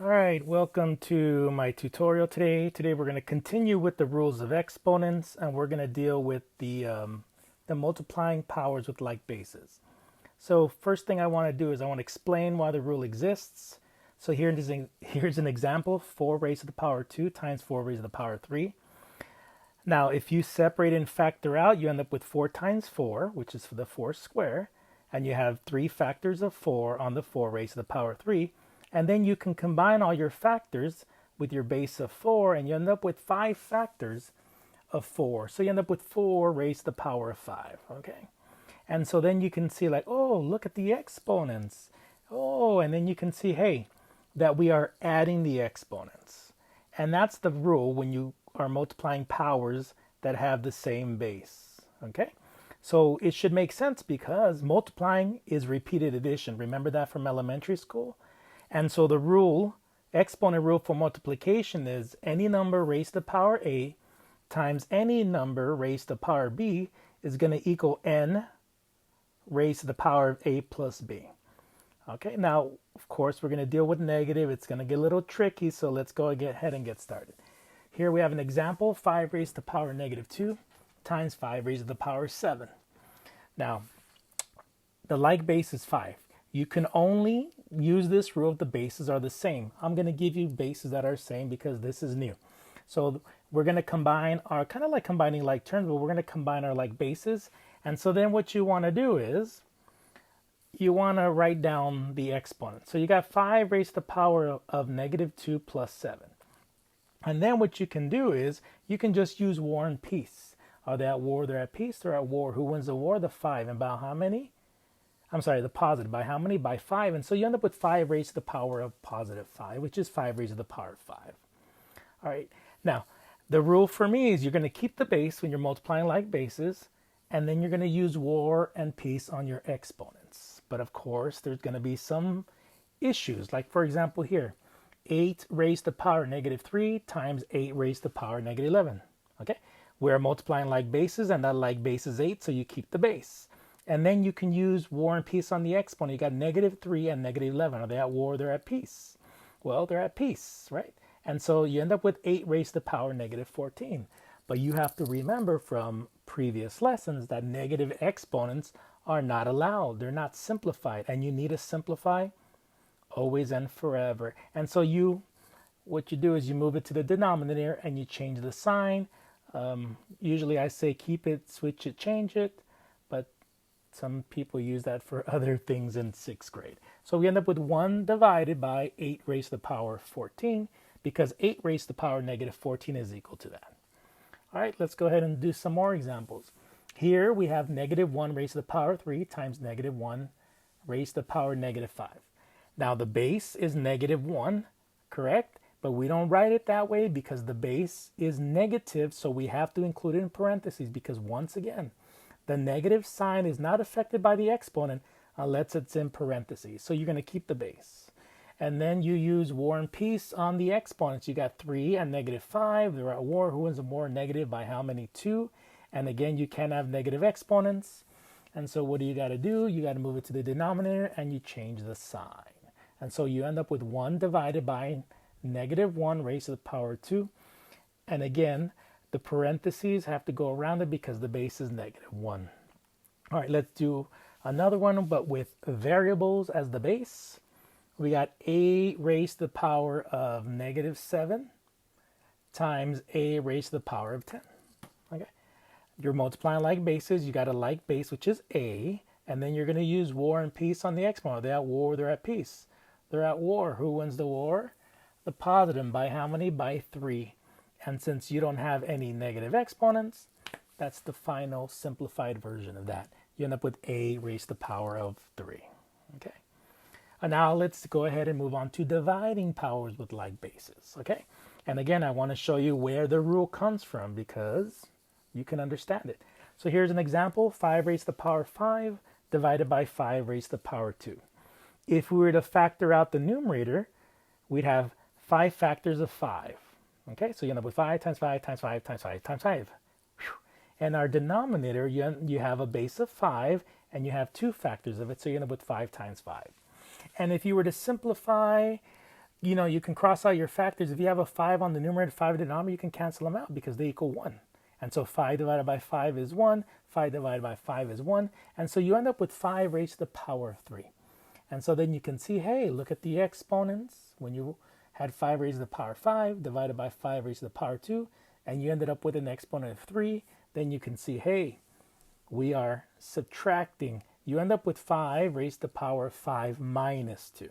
All right, welcome to my tutorial today. Today we're going to continue with the rules of exponents, and we're going to deal with the multiplying powers with like bases. So first thing I want to do is I want to explain why the rule exists. So here's an example: 4 raised to the power 2 times 4 raised to the power 3. Now, if you separate and factor out, you end up with 4 times 4, which is for the 4 square, and you have 3 factors of 4 on the 4 raised to the power 3. And then you can combine all your factors with your base of 4, and you end up with 5 factors of 4. So you end up with 4 raised to the power of 5, okay? And so then you can see like, oh, look at the exponents. Oh, and then you can see, hey, that we are adding the exponents. And that's the rule when you are multiplying powers that have the same base, okay? So it should make sense because multiplying is repeated addition. Remember that from elementary school? And so the rule, exponent rule for multiplication is any number raised to the power a times any number raised to the power b is going to equal n raised to the power of a plus b. Okay, now, of course, we're going to deal with negative. It's going to get a little tricky, so let's go ahead and get started. Here we have an example, 5 raised to the power negative 2 times 5 raised to the power 7. Now, the like base is 5. You can only use this rule if the bases are the same. I'm going to give you bases that are same because this is new. So we're going to combine our, kind of like combining like terms, but we're going to combine our like bases. And so then what you want to do is you want to write down the exponent. So you got 5 raised to the power of negative 2 plus 7. And then what you can do is you can just use war and peace. Are they at war? They're at peace. They're at war. Who wins the war? The 5. And by how many? I'm sorry, the positive. By how many? By 5. And so you end up with 5 raised to the power of positive 5, which is 5 raised to the power of 5. All right. Now, the rule for me is you're going to keep the base when you're multiplying like bases, and then you're going to use war and peace on your exponents. But of course, there's going to be some issues. Like, for example, here, 8 raised to the power negative 3 times 8 raised to the power negative 11. Okay? We're multiplying like bases, and that like base is 8, so you keep the base. And then you can use war and peace on the exponent. You got negative 3 and negative 11. Are they at war? They're at peace. Well, they're at peace, right? And so you end up with 8 raised to the power negative 14. But you have to remember from previous lessons that negative exponents are not allowed. They're not simplified. And you need to simplify always and forever. And so what you do is you move it to the denominator and you change the sign. Usually I say keep it, switch it, change it. But some people use that for other things in 6th grade. So we end up with 1 divided by 8 raised to the power 14 because 8 raised to the power negative 14 is equal to that. All right, let's go ahead and do some more examples. Here we have negative 1 raised to the power 3 times negative 1 raised to the power negative 5. Now the base is negative 1, correct? But we don't write it that way because the base is negative, so we have to include it in parentheses because once again, the negative sign is not affected by the exponent unless it's in parentheses. So you're going to keep the base. And then you use war and peace on the exponents. You got 3 and negative 5. They're at war. Who wins the war? Negative by how many? 2. And again, you can't have negative exponents. And so what do you got to do? You got to move it to the denominator and you change the sign. And so you end up with 1 divided by negative 1 raised to the power 2. And again, the parentheses have to go around it because the base is negative 1. All right, let's do another one, but with variables as the base. We got a raised to the power of negative 7 times a raised to the power of 10. Okay, you're multiplying like bases. You got a like base, which is a, and then you're going to use war and peace on the exponent. They're at war, they're at peace. They're at war. Who wins the war? The positive. By how many? By 3. And since you don't have any negative exponents, that's the final simplified version of that. You end up with a raised to the power of 3. Okay. And now let's go ahead and move on to dividing powers with like bases. Okay. And again, I want to show you where the rule comes from because you can understand it. So here's an example, 5 raised to the power 5 divided by 5 raised to the power 2. If we were to factor out the numerator, we'd have 5 factors of 5. Okay, so you end up with 5 times 5 times 5 times 5 times 5. Whew. And our denominator, you have a base of 5, and you have 2 factors of it, so you end up with 5 times 5. And if you were to simplify you can cross out your factors. If you have a 5 on the numerator, 5 in the denominator, you can cancel them out because they equal 1. And so 5 divided by 5 is 1, 5 divided by 5 is 1, and so you end up with 5 raised to the power of 3. And so then you can see, hey, look at the exponents. When you had 5 raised to the power 5 divided by 5 raised to the power 2, and you ended up with an exponent of 3, then you can see, hey, we are subtracting. You end up with 5 raised to the power of 5 minus 2.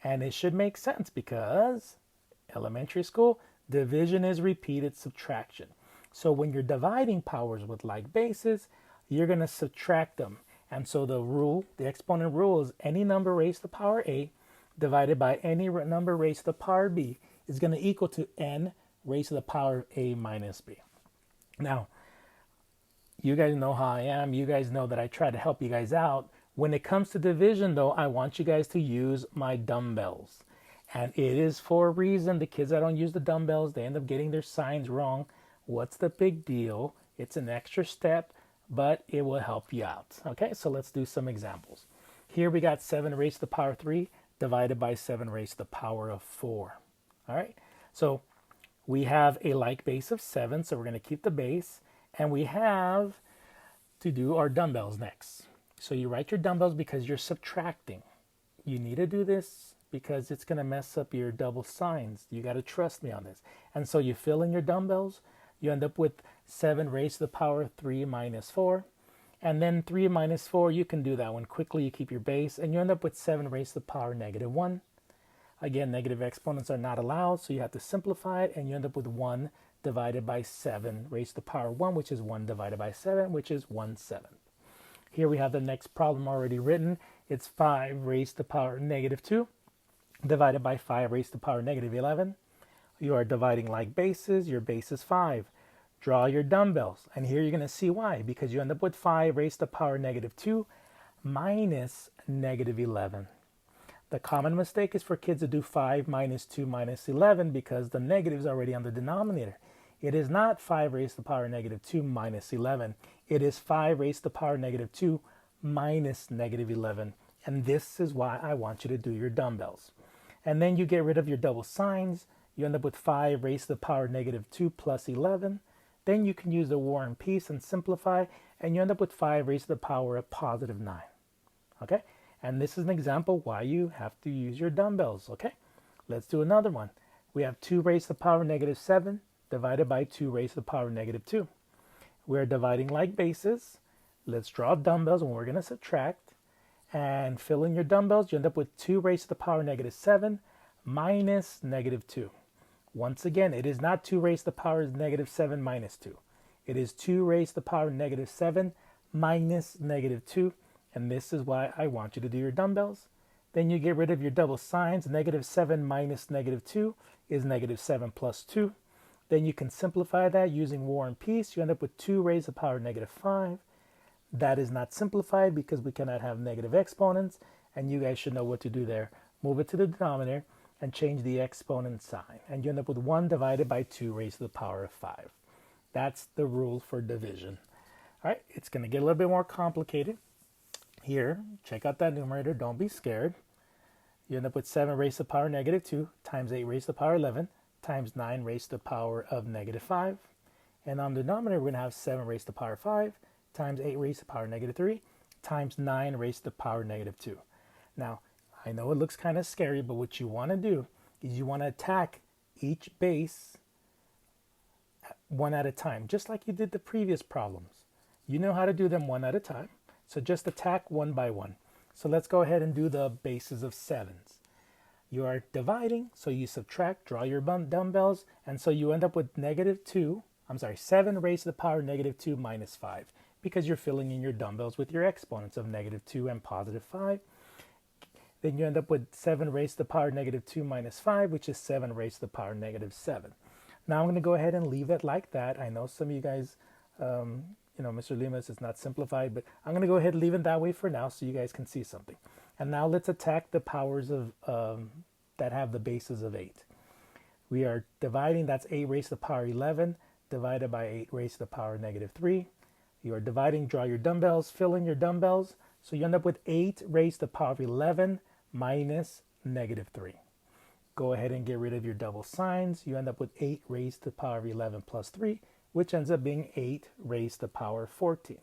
And it should make sense because elementary school, division is repeated subtraction. So when you're dividing powers with like bases, you're going to subtract them. And so the exponent rule is any number raised to the power a divided by any number raised to the power b is going to equal to n raised to the power of a minus b. Now, you guys know how I am. You guys know that I try to help you guys out. When it comes to division, though, I want you guys to use my dumbbells. And it is for a reason. The kids that don't use the dumbbells, they end up getting their signs wrong. What's the big deal? It's an extra step, but it will help you out. Okay, so let's do some examples. Here we got 7 raised to the power 3 divided by 7 raised to the power of 4. All right, so we have a like base of 7, so we're going to keep the base. And we have to do our dumbbells next. So you write your dumbbells because you're subtracting. You need to do this because it's going to mess up your double signs. You got to trust me on this. And so you fill in your dumbbells. You end up with 7 raised to the power of 3 minus 4. And then 3 minus 4, you can do that one quickly. You keep your base. And you end up with 7 raised to the power negative 1. Again, negative exponents are not allowed, so you have to simplify it. And you end up with 1 divided by 7 raised to the power 1, which is 1 divided by 7, which is 1/7. Here we have the next problem already written. It's 5 raised to the power negative 2 divided by 5 raised to the power negative 11. You are dividing like bases. Your base is 5. Draw your dumbbells. And here you're going to see why. Because you end up with 5 raised to the power negative 2 minus negative 11. The common mistake is for kids to do 5 minus 2 minus 11 because the negative is already on the denominator. It is not 5 raised to the power negative 2 minus 11. It is 5 raised to the power negative 2 minus negative 11. And this is why I want you to do your dumbbells. And then you get rid of your double signs. You end up with 5 raised to the power negative 2 plus 11. Then you can use the war and peace and simplify. And you end up with 5 raised to the power of positive 9. Okay? And this is an example why you have to use your dumbbells. Okay? Let's do another one. We have 2 raised to the power negative 7 divided by 2 raised to the power negative 2. We're dividing like bases. Let's draw dumbbells and we're going to subtract. And fill in your dumbbells. You end up with 2 raised to the power negative 7 minus negative 2. Once again, it is not 2 raised to the power negative 7 minus 2. It is 2 raised to the power negative 7 minus negative 2. And this is why I want you to do your dumbbells. Then you get rid of your double signs. Negative 7 minus negative 2 is negative 7 plus 2. Then you can simplify that using war and peace. You end up with 2 raised to the power negative 5. That is not simplified because we cannot have negative exponents. And you guys should know what to do there. Move it to the denominator and change the exponent sign. And you end up with 1 divided by 2 raised to the power of 5. That's the rule for division. All right, it's going to get a little bit more complicated. Here, check out that numerator. Don't be scared. You end up with 7 raised to the power negative 2 times 8 raised to the power 11 times 9 raised to the power of negative 5. And on the denominator, we're going to have 7 raised to the power 5 times 8 raised to the power negative 3 times 9 raised to the power negative 2. Now, I know it looks kind of scary, but what you want to do is you want to attack each base one at a time, just like you did the previous problems. You know how to do them one at a time. So just attack one by one. So let's go ahead and do the bases of 7s. You are dividing, so you subtract, draw your dumbbells, and so you end up with 7 raised to the power negative 2 minus 5, because you're filling in your dumbbells with your exponents of negative 2 and positive 5. Then you end up with 7 raised to the power negative 2 minus 5, which is 7 raised to the power negative 7. Now I'm going to go ahead and leave it like that. I know some of you guys, Mr. Lemus is not simplified, but I'm going to go ahead and leave it that way for now so you guys can see something. And now let's attack the powers of that have the bases of 8. We are dividing, that's 8 raised to the power 11 divided by 8 raised to the power negative 3. You are dividing, draw your dumbbells, fill in your dumbbells. So you end up with 8 raised to the power of 11 minus negative 3. Go ahead and get rid of your double signs. You end up with 8 raised to the power of 11 plus 3, which ends up being 8 raised to the power of 14.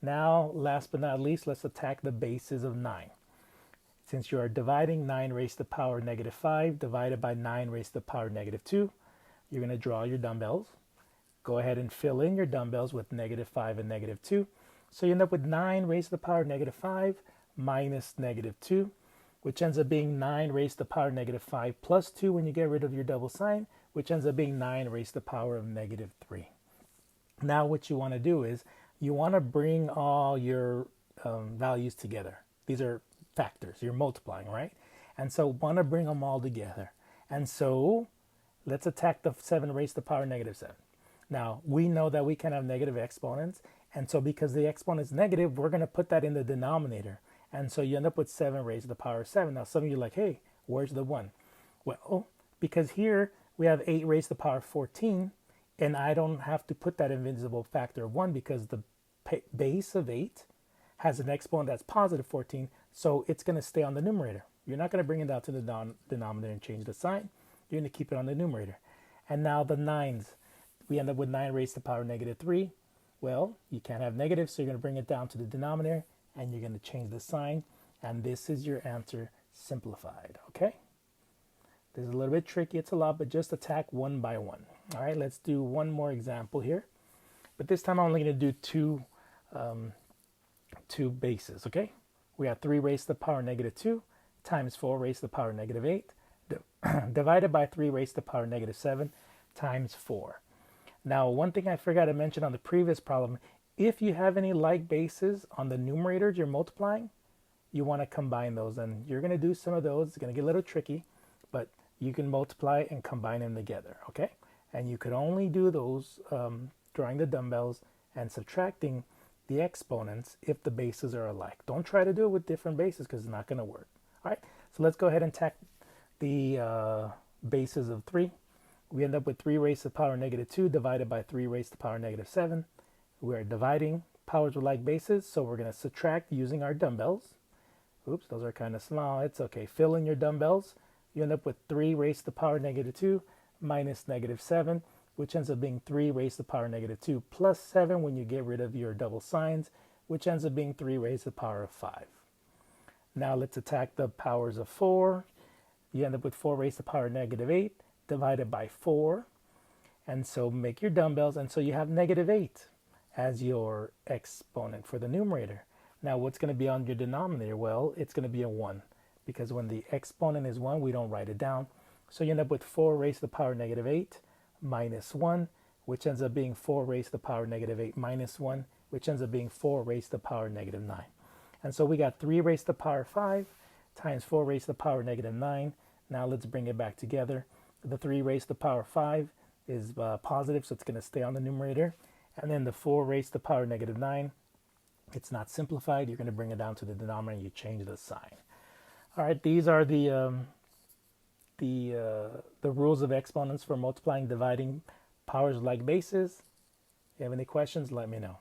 Now, last but not least, let's attack the bases of 9. Since you are dividing 9 raised to the power of negative 5 divided by 9 raised to the power of negative 2, you're going to draw your dumbbells. Go ahead and fill in your dumbbells with negative 5 and negative 2. So you end up with 9 raised to the power of negative 5 minus negative 2, which ends up being 9 raised to the power of negative 5 plus 2 when you get rid of your double sign, which ends up being 9 raised to the power of negative 3. Now what you want to do is you want to bring all your values together. These are factors. You're multiplying, right? And so want to bring them all together. And so let's attack the 7 raised to the power of negative 7. Now, we know that we can have negative exponents. And so because the exponent is negative, we're going to put that in the denominator. And so you end up with 7 raised to the power of 7. Now, some of you are like, hey, where's the 1? Well, because here we have 8 raised to the power of 14. And I don't have to put that invisible factor of 1 because the base of 8 has an exponent that's positive 14. So it's going to stay on the numerator. You're not going to bring it down to the denominator and change the sign. You're going to keep it on the numerator. And now the 9s. We end up with 9 raised to the power of negative 3. Well, you can't have negative, so you're going to bring it down to the denominator, and you're going to change the sign. And this is your answer simplified, okay? This is a little bit tricky. It's a lot, but just attack one by one. All right, let's do one more example here. But this time I'm only going to do two bases, okay? We have 3 raised to the power of negative 2 times 4 raised to the power of negative 8 divided by 3 raised to the power of negative 7 times 4. Now, one thing I forgot to mention on the previous problem, if you have any like bases on the numerators you're multiplying, you want to combine those. And you're going to do some of those. It's going to get a little tricky, but you can multiply and combine them together, okay? And you could only do those drawing the dumbbells and subtracting the exponents if the bases are alike. Don't try to do it with different bases because it's not going to work. All right, so let's go ahead and attack the bases of 3. We end up with 3 raised to the power of negative 2 divided by 3 raised to the power of negative 7. We're dividing powers with like bases, so we're going to subtract using our dumbbells. Oops, those are kind of small. It's okay. Fill in your dumbbells. You end up with 3 raised to the power of negative 2 minus negative 7, which ends up being 3 raised to the power of negative 2 plus 7 when you get rid of your double signs, which ends up being 3 raised to the power of 5. Now let's attack the powers of 4. You end up with 4 raised to the power of negative 8 divided by 4. And so make your dumbbells. And so you have negative 8 as your exponent for the numerator. Now what's going to be on your denominator? Well, it's going to be a 1 because when the exponent is 1, we don't write it down. So you end up with 4 raised to the power of negative 8 minus 1, which ends up being 4 raised to the power of negative 8 minus 1, which ends up being 4 raised to the power of negative 9. And so we got 3 raised to the power of 5 times 4 raised to the power of negative 9. Now let's bring it back together. The 3 raised to the power of 5 is positive, so it's going to stay on the numerator. And then the 4 raised to the power of negative 9, it's not simplified. You're going to bring it down to the denominator. You change the sign. All right, these are the rules of exponents for multiplying, dividing powers like bases. If you have any questions, let me know.